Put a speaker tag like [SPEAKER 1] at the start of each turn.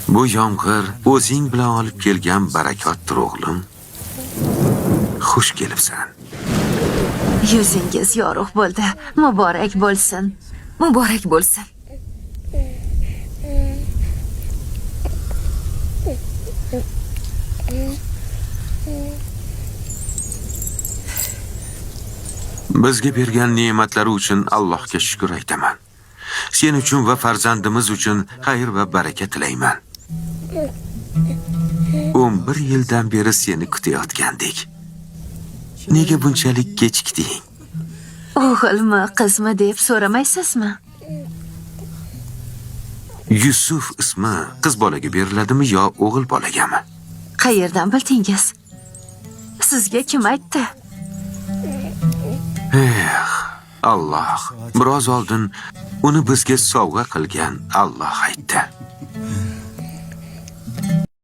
[SPEAKER 1] Bu yomg'ir o'zing bilan olib kelgan barakotdir o'g'lim. Xush kelibsan.
[SPEAKER 2] Yuzingiz yorug' bo'ldi. Muborak bo'lsin.
[SPEAKER 3] Muborak bo'lsin.
[SPEAKER 1] Bizga bergan ne'matlari uchun Allohga shukr aytaman. Sen uchun va farzandimiz uchun xayr va baraka tilayman. 11 yildan beri seni kutayotgandik. Nega bunchalik kechikding?
[SPEAKER 2] O'g'ilmi, qizmi deb so'ramaysizmi?
[SPEAKER 1] Yusuf ismi qiz bolaga beriladimi yo o'g'il bolagami?
[SPEAKER 2] Qayerdan bildingiz? Sizga kim aytdi?
[SPEAKER 1] Alloh, biroz oldin uni bizga sovg'a qilgan Alloh aytdi.